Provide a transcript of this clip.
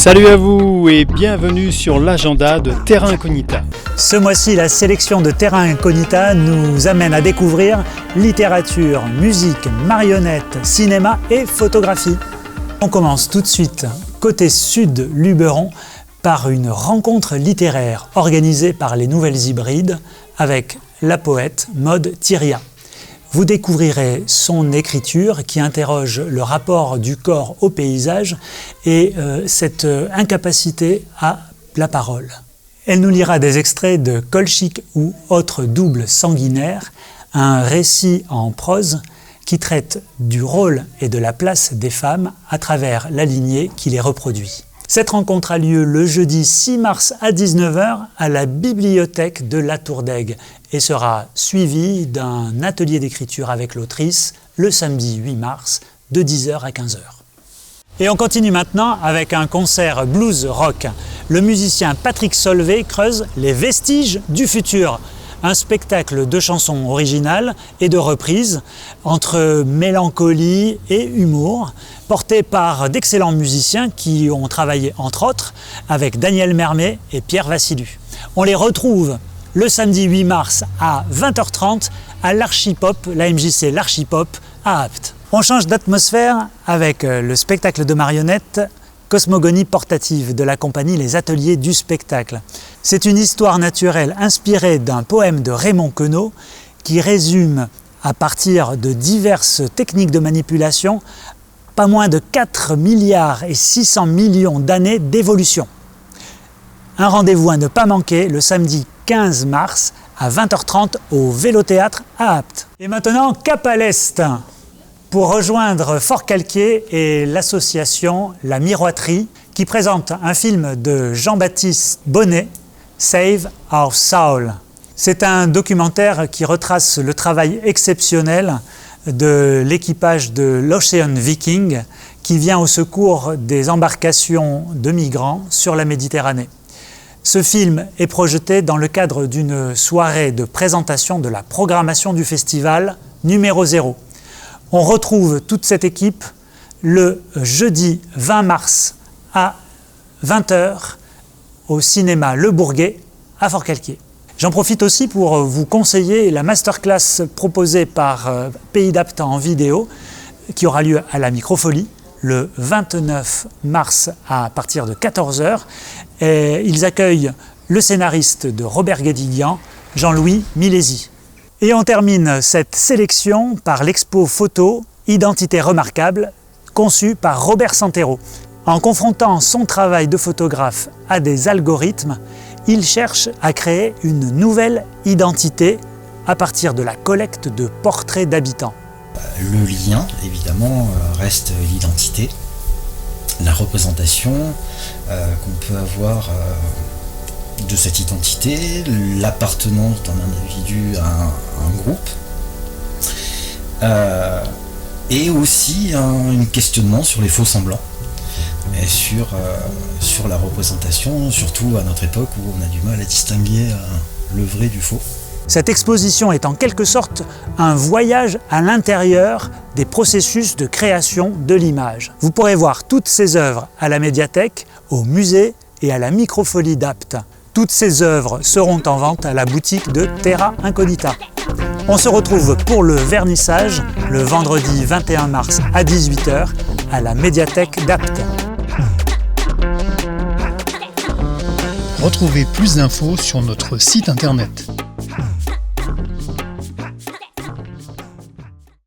Salut à vous et bienvenue sur l'agenda de Terra Incognita. Ce mois-ci, la sélection de Terra Incognita nous amène à découvrir littérature, musique, marionnettes, cinéma et photographie. On commence tout de suite, côté sud Luberon, par une rencontre littéraire organisée par les Nouvelles Hybrides avec la poète Maude Thiriat. Vous découvrirez son écriture qui interroge le rapport du corps au paysage et cette incapacité à la parole. Elle nous lira des extraits de Colchic ou autres doubles sanguinaires, un récit en prose qui traite du rôle et de la place des femmes à travers la lignée qui les reproduit. Cette rencontre a lieu le jeudi 6 mars à 19h à la bibliothèque de la Tour d'Aigues et sera suivie d'un atelier d'écriture avec l'autrice le samedi 8 mars de 10h à 15h. Et on continue maintenant avec un concert blues rock. Le musicien Patrick Solvay creuse les vestiges du futur. Un spectacle de chansons originales et de reprises entre mélancolie et humour, porté par d'excellents musiciens qui ont travaillé entre autres avec Daniel Mermet et Pierre Vassilu. On les retrouve le samedi 8 mars à 20h30 à l'Archipop, la MJC l'Archipop à Apt. On change d'atmosphère avec le spectacle de marionnettes Cosmogonie portative de la compagnie Les Ateliers du Spectacle. C'est une histoire naturelle inspirée d'un poème de Raymond Queneau qui résume, à partir de diverses techniques de manipulation, pas moins de 4 milliards et 600 millions d'années d'évolution. Un rendez-vous à ne pas manquer le samedi 15 mars à 20h30 au Vélothéâtre à Apt. Et maintenant, cap à l'Est pour rejoindre Forcalquier et l'association La Miroiterie qui présente un film de Jean-Baptiste Bonnet, Save Our Soul. C'est un documentaire qui retrace le travail exceptionnel de l'équipage de l'Ocean Viking qui vient au secours des embarcations de migrants sur la Méditerranée. Ce film est projeté dans le cadre d'une soirée de présentation de la programmation du festival numéro 0. On retrouve toute cette équipe le jeudi 20 mars à 20h au cinéma Le Bourguet à Forcalquier. J'en profite aussi pour vous conseiller la masterclass proposée par Pays d'Apt en vidéo qui aura lieu à la Microfolie le 29 mars à partir de 14h. Et ils accueillent le scénariste de Robert Guédiguian, Jean-Louis Milesi. Et on termine cette sélection par l'expo photo Identité remarquable, conçue par Robert Santero. En confrontant son travail de photographe à des algorithmes, il cherche à créer une nouvelle identité à partir de la collecte de portraits d'habitants. Le lien, évidemment, reste l'identité, la représentation qu'on peut avoir de cette identité, l'appartenance d'un individu à un groupe, et aussi un questionnement sur les faux semblants et sur la représentation, surtout à notre époque où on a du mal à distinguer le vrai du faux. Cette exposition est en quelque sorte un voyage à l'intérieur des processus de création de l'image. Vous pourrez voir toutes ces œuvres à la médiathèque, au musée et à la Microfolie d'Apt. Toutes ces œuvres seront en vente à la boutique de Terra Incognita. On se retrouve pour le vernissage le vendredi 21 mars à 18h à la médiathèque d'Apt. Retrouvez plus d'infos sur notre site internet.